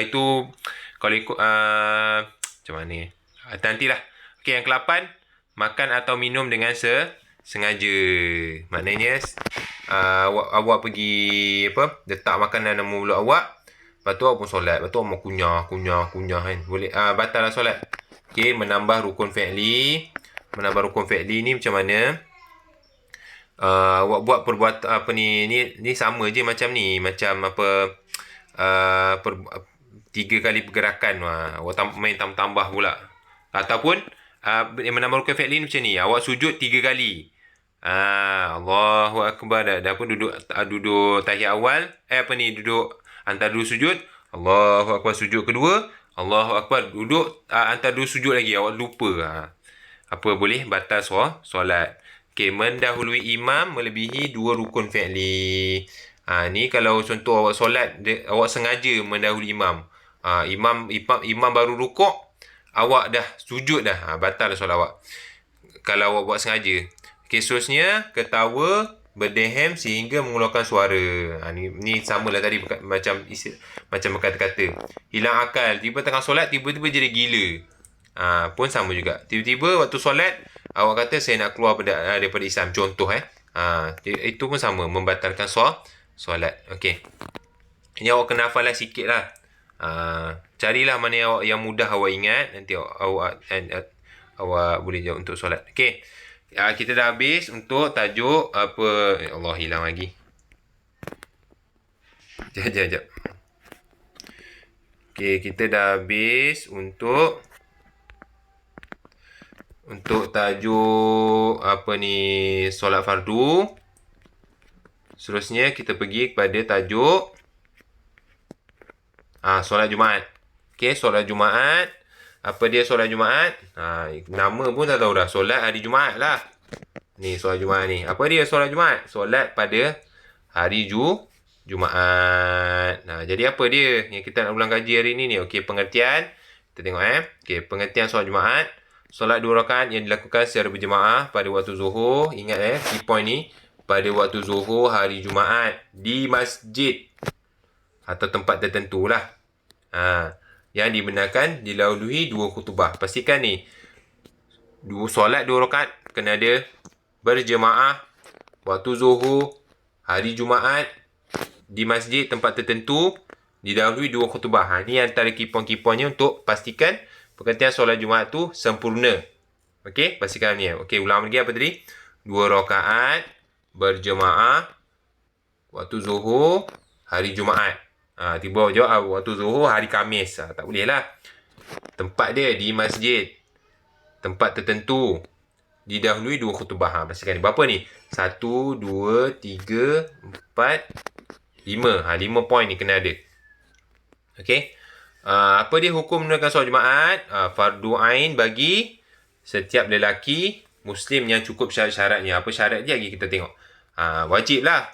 Itu kalau ikut macam mana? Nantilah. Okey, yang ke-8, makan atau minum dengan sengaja. Maknanya awak pergi letak makanan dalam mulut awak, lepas tu awak pun solat, lepas tu awak mau kunyah kan. Boleh batal lah solat. Okey, menambah rukun fi'li. Menambah rukun fi'li ni macam mana? Awak buat perbuatan apa ni sama je macam ni, macam apa 3 kali pergerakan. Awak main tambah pula. Ataupun menambah rukun fi'li macam ni, awak sujud 3 kali. Allahu Akbar, dah pun duduk tahiyat awal, duduk antara dua sujud, Allahu Akbar, sujud kedua, Allahu Akbar, duduk antara dua sujud lagi, awak lupa. Boleh batal solat. Okey, mendahului imam melebihi 2 rukun fi'li. Ni kalau contoh awak solat, awak sengaja mendahului imam. Imam baru rukuk, awak dah sujud dah, batal solat awak. Kalau awak buat sengaja. Okey, seterusnya, ketawa berdehem sehingga mengeluarkan suara. Ni samalah tadi macam berkata-kata. Hilang akal. Tiba tengah solat, tiba-tiba jadi gila. Pun sama juga. Tiba-tiba waktu solat, awak kata saya nak keluar daripada Islam. Contoh itu pun sama. Membatalkan solat. Okey. Ini awak kena hafalah sikit lah. Carilah mana yang mudah awak ingat. Nanti awak boleh jawab untuk solat. Okey. Kita dah habis untuk tajuk apa. Allah, hilang lagi. Sekejap. Okey, kita dah habis untuk tajuk apa ni, solat fardu. Seterusnya kita pergi kepada tajuk solat Jumaat. Okey, solat Jumaat. Apa dia solat Jumaat? Nama pun tak tahu dah. Solat hari Jumaat lah. Ni solat Jumaat ni. Apa dia solat Jumaat? Solat pada hari Jumaat. Jadi apa dia yang kita nak ulang kaji hari ni? Okey, pengertian. Kita tengok Okey, pengertian solat Jumaat. Solat 2 rakaat yang dilakukan secara berjemaah pada waktu zuhur. Ingat key point ni. Pada waktu zuhur hari Jumaat. Di masjid. Atau tempat tertentu lah. Yang dibenarkan dilalui 2 khutbah. Pastikan ni. Solat 2 rakaat kena ada berjemaah waktu zuhur hari Jumaat di masjid tempat tertentu didahului 2 khutbah. Ni antara key point-nya untuk pastikan pengertian solat Jumaat tu sempurna. Okey, pastikan ni. Okey, ulang lagi apa tadi? 2 rakaat berjemaah waktu zuhur hari Jumaat. Tiba jawab waktu zuhur hari Khamis. Tak boleh lah. Tempat dia di masjid. Tempat tertentu. Didahului 2 khutbah. Pastikan ni. Berapa ni? 1, 2, 3, 4, 5. 5 point ni kena ada. Okey. Apa dia hukum menunaikan solat Jumaat? Fardu ain bagi setiap lelaki Muslim yang cukup syarat-syaratnya. Apa syarat dia lagi kita tengok. Wajib lah.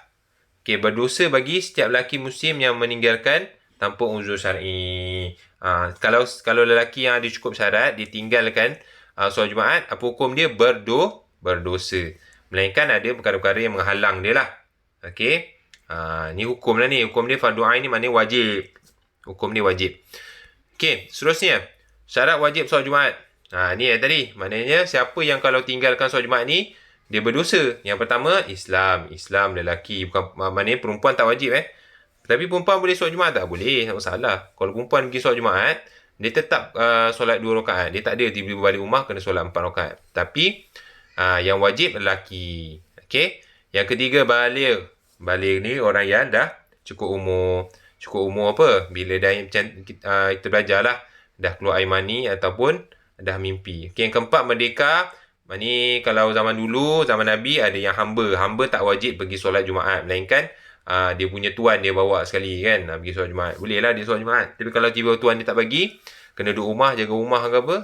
Okey, berdosa bagi setiap lelaki Muslim yang meninggalkan tanpa uzur syar'i. Kalau lelaki yang ada cukup syarat, dia tinggalkan solat Jumaat, apa hukum dia? Berdosa. Melainkan ada perkara-perkara yang menghalang dia lah. Okey. Ni hukum lah ni. Hukum dia fardu ain ni maknanya wajib. Hukum dia wajib. Okey, seterusnya. Syarat wajib solat Jumaat. Ni tadi. Maknanya siapa yang kalau tinggalkan solat Jumaat ni, dia berdosa. Yang pertama, Islam lelaki. Bukan maknanya perempuan tak wajib Tapi perempuan boleh solat Jumaat tak? Boleh, tak masalah. Kalau perempuan pergi solat Jumaat, dia tetap solat 2 rakaat. Dia tak ada tiba-tiba balik rumah kena solat 4 rakaat. Tapi yang wajib lelaki. Okey. Yang ketiga baligh. Baligh ni orang yang dah cukup umur. Cukup umur apa? Bila dah macam kita belajarlah dah keluar air mani ataupun dah mimpi. Okey, yang keempat merdeka. Ni kalau zaman dulu, zaman Nabi ada yang hamba. Hamba tak wajib pergi solat Jumaat, melainkan dia punya tuan dia bawa sekali kan, pergi solat Jumaat. Boleh lah dia solat Jumaat. Tapi kalau tiba tuan dia tak bagi, kena duduk rumah, jaga rumah ke apa,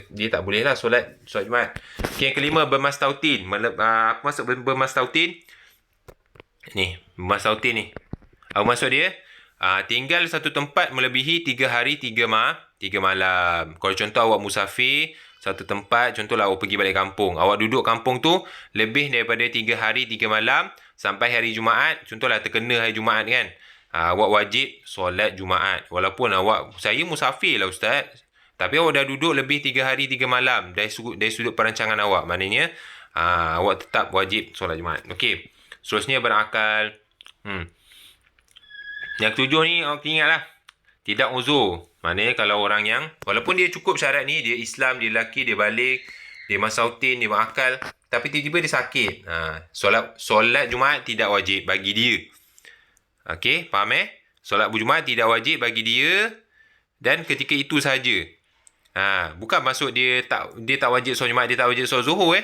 dia tak boleh lah solat Jumaat. Okay, yang kelima, bermastautin. Apa maksud bermastautin? Ni, bermastautin ni. Apa maksud dia? Tinggal satu tempat melebihi 3 hari 3 malam. Kalau contoh awak musafir satu tempat, contohlah awak pergi balik kampung. Awak duduk kampung tu lebih daripada 3 hari 3 malam sampai hari Jumaat. Contohlah terkena hari Jumaat kan. Awak wajib solat Jumaat. Walaupun saya musafir lah ustaz. Tapi awak dah duduk lebih 3 hari 3 malam dari sudut perancangan awak. Maknanya awak tetap wajib solat Jumaat. Okey. Seterusnya berakal. Yang ketujuh ni awak ingatlah. Tidak uzur. Maknanya kalau orang yang, walaupun dia cukup syarat ni, dia Islam, dia lelaki, dia balik, dia masautin, dia berakal, tapi tiba-tiba dia sakit. Solat Jumaat tidak wajib bagi dia. Okey, faham Solat Jumaat tidak wajib bagi dia dan ketika itu saja. Bukan maksud dia tak wajib solat Jumaat, dia tak wajib solat Zuhur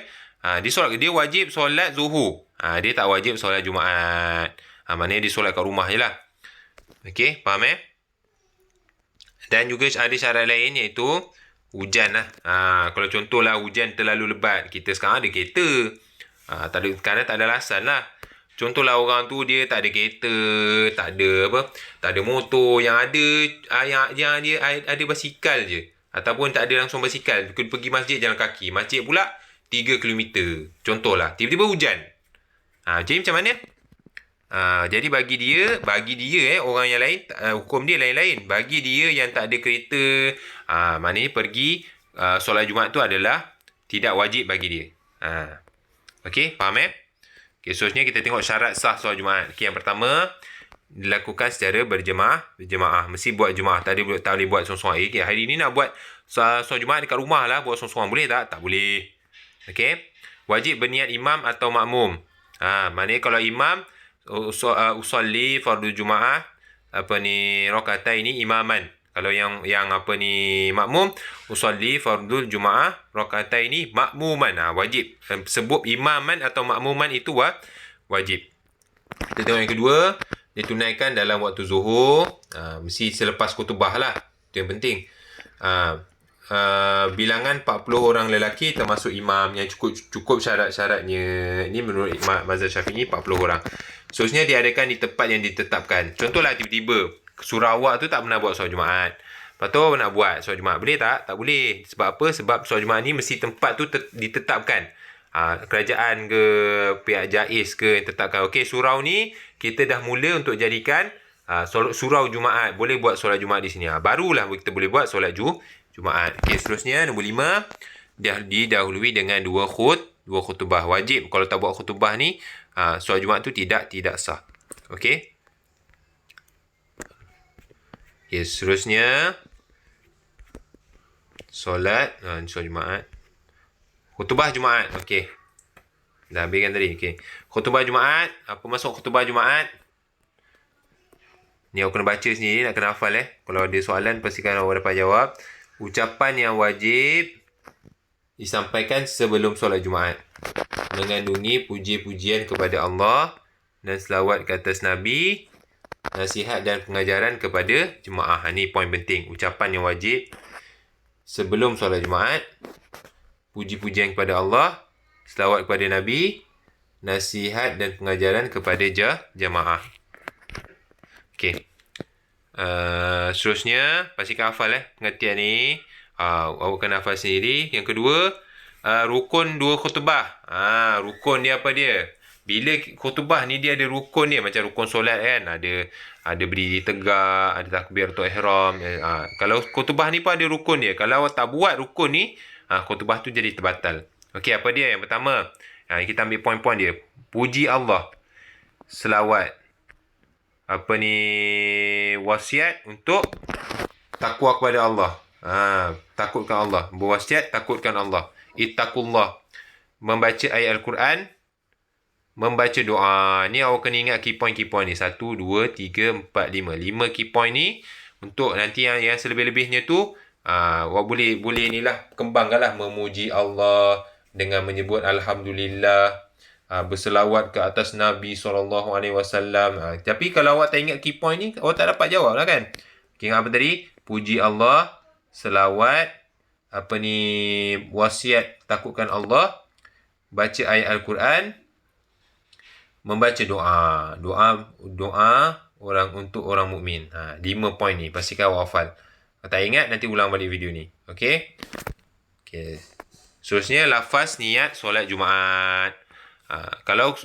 dia wajib solat Zuhur. Dia tak wajib solat Jumaat. Maknanya dia solat kat rumah je lah. Okey, faham Dan juga ada syarat lain iaitu hujan lah. Kalau contohlah hujan terlalu lebat, kita sekarang ada kereta. Sekarang tak ada alasan lah. Contohlah orang tu dia tak ada kereta, tak ada motor, yang ada yang dia ada basikal je. Ataupun tak ada langsung basikal, pergi masjid jalan kaki. Masjid pula 3 kilometer. Contohlah, tiba-tiba hujan. Jadi macam mana? Jadi bagi dia orang yang lain, hukum dia lain-lain. Bagi dia yang tak ada kereta, maknanya pergi solat Jumaat tu adalah tidak wajib bagi dia. Okey, faham Okey, seterusnya kita tengok syarat sah solat Jumaat. Okey, yang pertama dilakukan secara berjemaah. Mesti buat jemaah. Tak boleh buat seorang-seorang. Okey, hari ni nak buat solat Jumaat dekat rumah lah, buat seorang-seorang. Boleh tak? Tak boleh. Okey. Wajib berniat imam atau makmum. Maknanya kalau imam usolli fardu Jumaah rakaat ini imaman. Kalau yang makmum usolli fardul Jumaah rakaat ini makmuman. Wajib. Sebut imaman atau makmuman itu wajib. Kita tengok yang kedua, ditunaikan dalam waktu zuhur. Mesti selepas khutbah lah. Itu yang penting. Bilangan 40 orang lelaki termasuk imam yang cukup syarat-syaratnya. Ini menurut mazhab Syafi'i 40 orang. Seterusnya diadakan di tempat yang ditetapkan. Contohlah tiba-tiba Sarawak tu tak pernah buat solat Jumaat. Lepas tu nak buat solat Jumaat. Boleh tak? Tak boleh. Sebab apa? Sebab solat Jumaat ni mesti tempat tu ditetapkan. Kerajaan ke, pihak JAIS ke yang tetapkan. Okey, surau ni kita dah mula untuk jadikan surau Jumaat. Boleh buat solat Jumaat di sini. Barulah kita boleh buat solat Jumaat. Okey, seterusnya nombor 5, didahului dengan 2 khutbah. Wajib. Kalau tak buat khutbah ni, solat Jumaat tu tidak sah. Okey. Okey, seterusnya solat Jumaat. Khutbah Jumaat. Okey. Dah habiskan tadi. Okey. Khutbah Jumaat. Apa maksud khutbah Jumaat? Ni awak kena baca sendiri, nak kena hafal Kalau ada soalan pastikan awak dapat jawab. Ucapan yang wajib disampaikan sebelum solat Jumaat. Mengandungi puji-pujian kepada Allah dan selawat ke atas Nabi, nasihat dan pengajaran kepada jemaah. Ini poin penting. Ucapan yang wajib sebelum solat Jumaat. Puji-pujian kepada Allah, selawat kepada Nabi, nasihat dan pengajaran kepada jemaah. Okey. Seterusnya, pastikan hafal pengertian ni. Awak kena hafal sendiri. Yang kedua, rukun 2 khutbah. Rukun dia apa dia? Bila khutbah ni dia ada rukun dia. Macam rukun solat kan. Ada berdiri tegak, ada takbiratul ihram. Kalau khutbah ni pun ada rukun dia. Kalau awak tak buat rukun ni, khutbah tu jadi terbatal. Okey, apa dia? Yang pertama, kita ambil poin-poin dia. Puji Allah. Selawat. Wasiat untuk takwa kepada Allah. Takutkan Allah. Berwasiat, takutkan Allah. Ittaqullah. Membaca ayat Al-Quran, membaca doa. Ni awak kena ingat key point ni. 1, 2, 3, 4, 5. 5 key point ni untuk nanti yang selebih-lebihnya tu awak boleh ni lah, kembangkanlah memuji Allah dengan menyebut Alhamdulillah, berselawat ke atas Nabi SAW. Tapi kalau awak tak ingat key point ni, awak tak dapat jawab lah kan. Ingat apa tadi? Puji Allah, selawat, wasiat, takutkan Allah, baca ayat Al-Quran, membaca doa orang untuk orang mukmin. 5 point ni pastikan awak hafal. Kalau tak ingat, nanti ulang balik video ni. Okey. Seterusnya, lafaz niat solat Jumaat. Kalau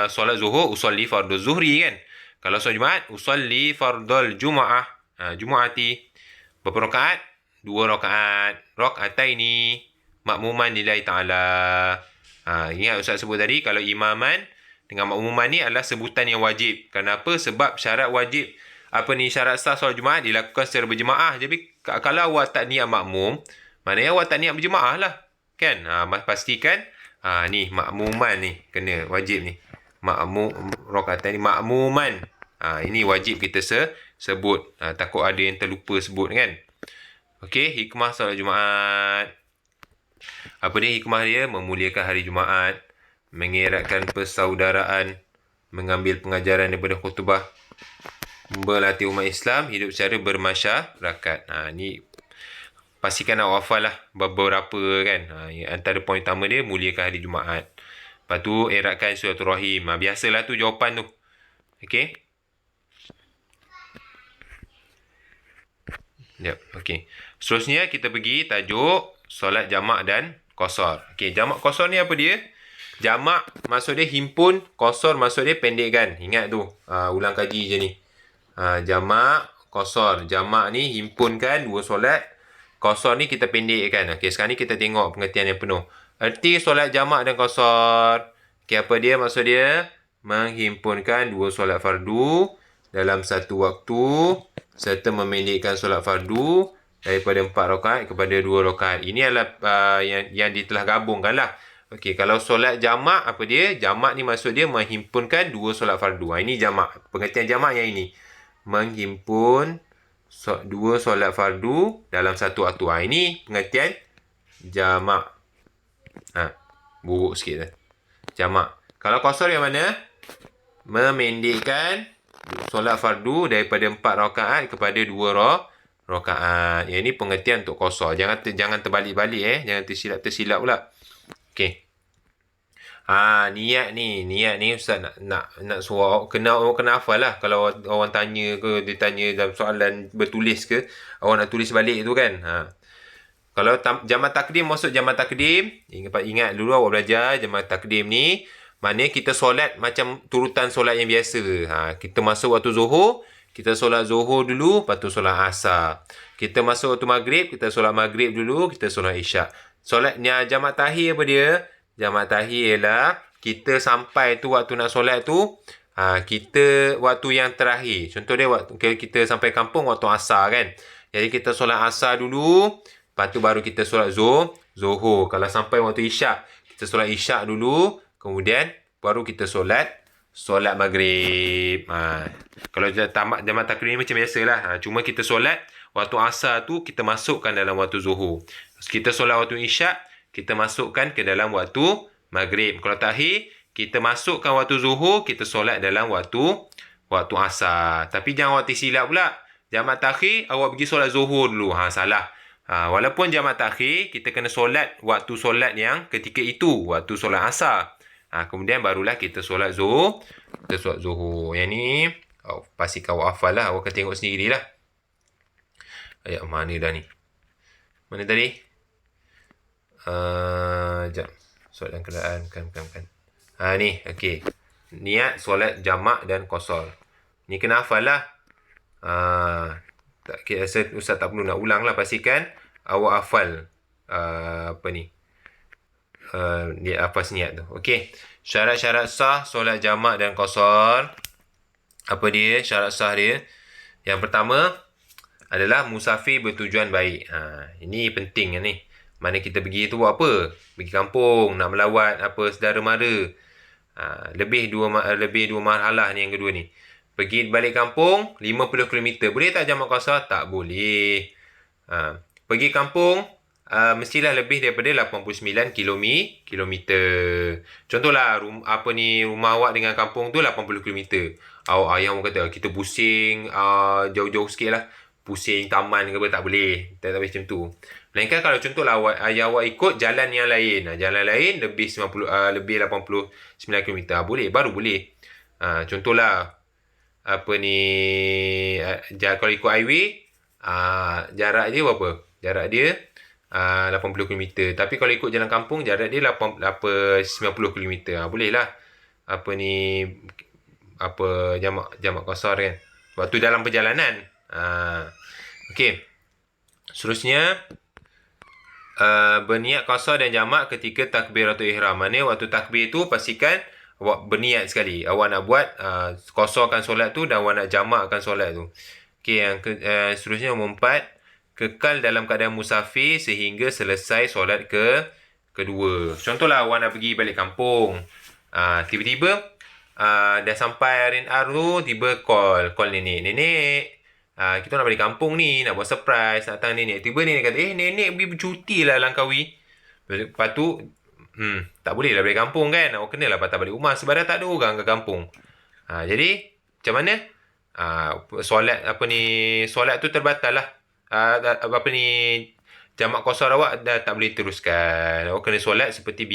solat Zuhur, usolli fardhu zuhri kan. Kalau solat Jumaat, usolli fardhul Jumaah. Jumaati. Berapa rakaat? 2 rakaat. Rakaataini makmuman lillahi ta'ala. Ingat Ustaz sebut tadi, kalau imaman dengan makmuman ni adalah sebutan yang wajib. Kenapa? Sebab syarat wajib, syarat sah solat Jumaat dilakukan secara berjemaah. Jadi kalau awak tak niat makmum, maknanya awak tak niat berjemaah lah. Kan? Pastikan ni makmuman ni kena wajib ni. Rakaat ni makmuman. Ini wajib kita sebut. Takut ada yang terlupa sebut kan. Okey, hikmah solat Jumaat. Apa dia hikmah dia? Memuliakan hari Jumaat, mengeratkan persaudaraan, mengambil pengajaran daripada khutbah, berlatih umat Islam hidup secara bermasyarakat. Ni pastikan awak hafal lah beberapa kan. Antara poin utama dia, muliakan hari Jumaat. Lepas tu, eratkan silaturahim. Biasalah tu jawapan tu. Okey. Yep, okey. Seterusnya, kita pergi tajuk solat jamak dan qasar. Okey, jamak qasar ni apa dia? Jamak maksud dia himpun, qasar maksud dia pendekkan. Ingat tu. Ulang kaji je ni. Jamak, qasar. Jamak ni himpunkan 2 solat. Qasar ni kita pendekkan. Okey, sekarang ni kita tengok pengertian yang penuh. Erti solat jamak dan qasar. Okey, apa dia maksud dia? Menghimpunkan 2 solat fardu dalam satu waktu serta memendekkan solat fardu daripada 4 rakaat kepada 2 rakaat. Ini adalah yang telah gabungkan lah. Okey, kalau solat jamak, apa dia? Jamak ni maksud dia menghimpunkan 2 solat fardu. Ini jamak. Pengertian jamak yang ini. Menghimpun 2 solat fardu dalam satu waktu. Ini pengertian jamak. Buruk sikit dah. Jamak. Kalau qasar yang mana? Memendekkan solat fardu daripada 4 rakaat kepada 2 rakaat. Yang ini pengertian untuk qasar. Jangan terbalik-balik Jangan tersilap pula. Okey. Niat ni Ustaz nak suruh awak kena hafal lah. Kalau orang tanya ke, dia tanya dalam soalan bertulis ke, awak nak tulis balik tu kan. Kalau jamak takdim, maksud jamak takdim, ingat dulu awak belajar jamak takdim ni, maknanya kita solat macam turutan solat yang biasa. Kita masuk waktu Zuhur, kita solat Zuhur dulu, lepas tu solat Asar. Kita masuk waktu Maghrib, kita solat Maghrib dulu, kita solat Isyak. Solatnya jamak takhir apa dia? Jamak takhir ialah kita sampai tu waktu nak solat tu, kita waktu yang terakhir. Contoh dia waktu kita sampai kampung waktu Asar kan. Jadi kita solat Asar dulu, lepas tu baru kita solat Zuhur. Kalau sampai waktu Isyak, kita solat Isyak dulu, kemudian baru kita solat Maghrib. Kalau jamak takdim macam biasalah. Cuma kita solat waktu Asar tu kita masukkan dalam waktu Zuhur. Kita solat waktu Isyak, kita masukkan ke dalam waktu Maghrib. Kalau takhir, kita masukkan waktu Zuhur, kita solat dalam waktu Asar. Tapi jangan awak tersilap pula. Jamak takhir, awak pergi solat Zuhur dulu. Salah. Walaupun jamak takhir, kita kena solat waktu solat yang ketika itu, waktu solat Asar. Kemudian barulah kita solat Zuhur. Yang ni, pastikan awak hafal lah. Awak akan tengok sendirilah. Ayat mana dah ni? Mana tadi? Sekejap. Soalan kenderaan. Bukan. Ni. Okey. Niat solat jamak dan qasar. Ni kena hafal lah. Ustaz tak perlu nak ulang lah. Pastikan awak hafal. Niat tu. Okey. Syarat-syarat sah solat jamak dan qasar. Apa dia? Syarat sah dia. Yang pertama adalah musafir bertujuan baik. Ini penting ni. Mana kita pergi tu buat apa? Pergi kampung, nak melawat apa saudara mara. Lebih dua marhalah ni yang kedua ni. Pergi balik kampung 50 km. Boleh tak jamak qasar? Tak boleh. Pergi kampung mestilah lebih daripada 89 kilometer. Contohlah rumah awak dengan kampung tu 80 km. Ayah awak kata kita pusing jauh-jauh sikit lah. Pusing taman ke apa, tak boleh. Tak boleh macam tu. Melainkan kalau contohlah ayah awak ikut jalan yang lain. Jalan lain lebih 89 km. Boleh, baru boleh. Contohlah kalau ikut highway, jarak dia berapa? Jarak dia 80 km. Tapi kalau ikut jalan kampung, jarak dia 90 km. Boleh lah. Jamak qasar kan. Waktu dalam perjalanan. Okey. Seterusnya, berniat qasar dan jamak ketika takbiratul ihram. Maknanya waktu takbir tu pastikan awak berniat sekali. Awak nak buat qasarkan solat tu dan awak nak jamakkan solat tu. Okey, yang seterusnya nombor 4, kekal dalam keadaan musafir sehingga selesai solat kedua. Contohlah awak nak pergi balik kampung. Tiba-tiba dah sampai R&R tu, tiba call nenek. Kita nak balik kampung ni, nak buat surprise, nak datang nenek. Tiba nenek kata, nenek pergi bercuti lah Langkawi. Lepas tu, tak boleh lah balik kampung kan. Awak kenalah patah balik rumah sebab dah tak ada orang ke kampung. Jadi, macam mana? Solat tu terbatal lah. Jamak qasar awak dah tak boleh teruskan. Awak kena solat seperti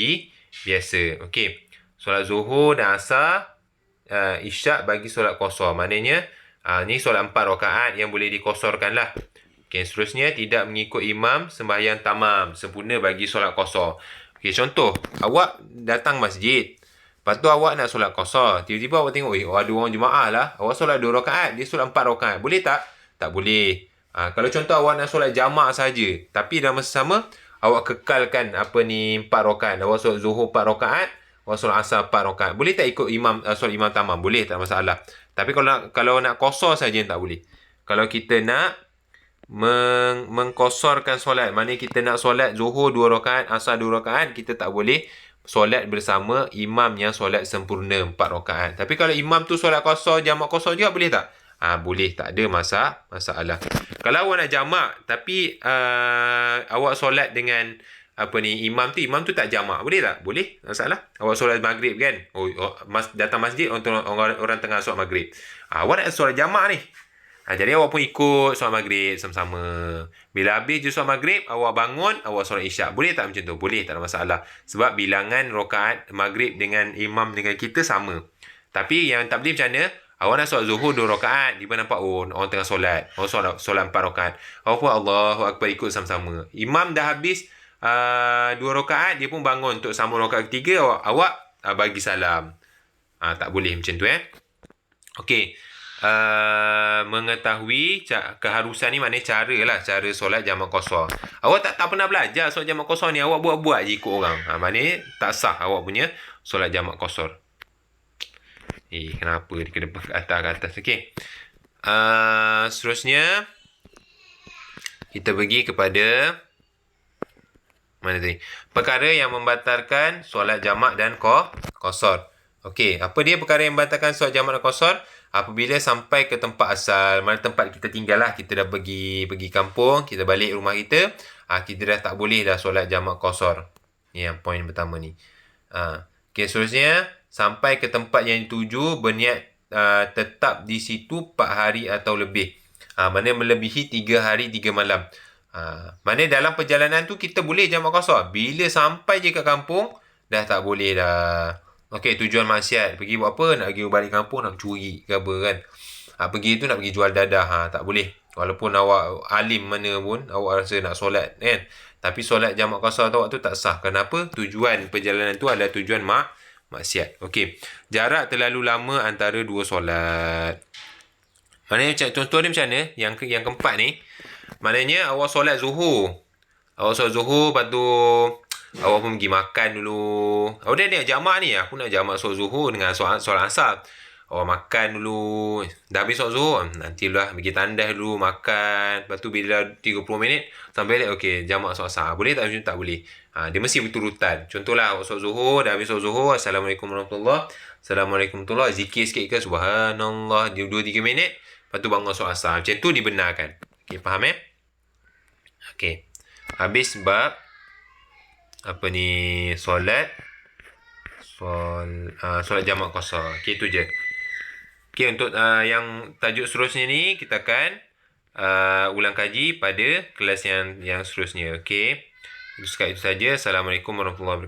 biasa. Okey. Solat Zuhur dan Asar, Isyak bagi solat qasar. Maknanya, ni solat 4 rakaat yang boleh dikosarkan lah. Okay, seterusnya, tidak mengikut imam sembahyang tamam. Sempurna bagi solat qasar. Okay, contoh, awak datang masjid. Lepas tu awak nak solat qasar. Tiba-tiba awak tengok, ada orang jemaah lah. Awak solat 2 rakaat, dia solat 4 rakaat. Boleh tak? Tak boleh. Kalau contoh awak nak solat jamak saja, tapi dalam masa sama, awak kekalkan 4 rakaat. Awak solat Zuhur 4 rakaat, awak solat Asar 4 rakaat. Boleh tak ikut solat imam tamam? Boleh, tak masalah. Tapi kalau nak qasar saja tak boleh. Kalau kita nak mengqasarkan solat, maknanya kita nak solat Zuhur 2 rakaat, Asar 2 rakaat, kita tak boleh solat bersama imam yang solat sempurna 4 rakaat. Tapi kalau imam tu solat qasar, jamak qasar juga, boleh tak? Boleh, tak ada masalah. Kalau awak nak jamak tapi awak solat dengan imam tu tak jamak, boleh tak? Boleh, masalah. Awak solat maghrib kan, datang masjid orang tengah solat maghrib, awak nak solat jamak ni, jadi awak pun ikut solat maghrib sama-sama. Bila habis je solat maghrib, awak bangun, awak solat isyak. Boleh tak macam tu? Boleh, tak ada masalah. Sebab bilangan rakaat maghrib dengan imam dengan kita sama. Tapi yang tak boleh macam mana, awak nak solat Zuhur 2 rakaat, tiba nampak orang tengah solat, awak solat 4 rakaat, awak pun Allahu Akbar ikut sama-sama. Imam dah habis 2 rakaat, dia pun bangun untuk sambung rakaat ketiga, awak bagi salam. Tak boleh macam tu Okey. Mengetahui keharusan ni maknanya cara solat jamak qasar. Awak tak pernah belajar solat jamak qasar ni, awak buat je ikut orang. Maknanya tak sah awak punya solat jamak qasar. Kenapa dia kena ke atas? Okey. Seterusnya, kita pergi kepada mana tadi? Perkara yang membatalkan solat jamak dan qasar. Okey, apa dia perkara yang membatalkan solat jamak dan qasar? Apabila sampai ke tempat asal, mana tempat kita tinggal lah, kita dah pergi kampung, kita balik rumah kita, kita dah tak boleh dah solat jamak qasar. Ni yang poin pertama ni. Okey, seterusnya, sampai ke tempat yang dituju, berniat tetap di situ 4 hari atau lebih. Mana melebihi 3 hari 3 malam. Mana dalam perjalanan tu kita boleh jamak qasar. Bila sampai je kat kampung, dah tak boleh dah. Okey, tujuan maksiat. Pergi buat apa? Nak pergi balik kampung, nak curi ke apa kan. Pergi tu nak pergi jual dadah. Tak boleh. Walaupun awak alim mana pun, awak rasa nak solat kan. Tapi solat jamak qasar awak tu tak sah. Kenapa? Tujuan perjalanan tu adalah tujuan maksiat. Okey. Jarak terlalu lama antara 2 solat. Maknanya contoh dia macam mana? Yang keempat ni. Maknanya awak solat Zuhur. Lepas tu awak pun pergi makan dulu. Awak dah ni jamak ni. Aku nak jamak solat Zuhur dengan solat Asar. makan dulu. Dah habis solat zuhur, nantilah pergi tandas dulu, makan. Lepas tu bila 30 minit, sampai balik, okey, jamak solat asar. Boleh tak macam tu? Tak boleh. Dia mesti berurutan. Contohlah, solat zuhur, dah habis solat zuhur, Assalamualaikum warahmatullahi Assalamualaikum warahmatullahi. Zikir sikit ke? Subhanallah. 2-3 minit. Lepas tu bangun solat asar. Macam tu dibenarkan. Okey, faham Okey. Habis bab apa ni, solat jamak qasar. Okey, itu je. Okey, untuk yang tajuk seterusnya ni kita akan ulang kaji pada kelas yang seterusnya. Okey. Itu saja. Assalamualaikum warahmatullahi wabarakatuh.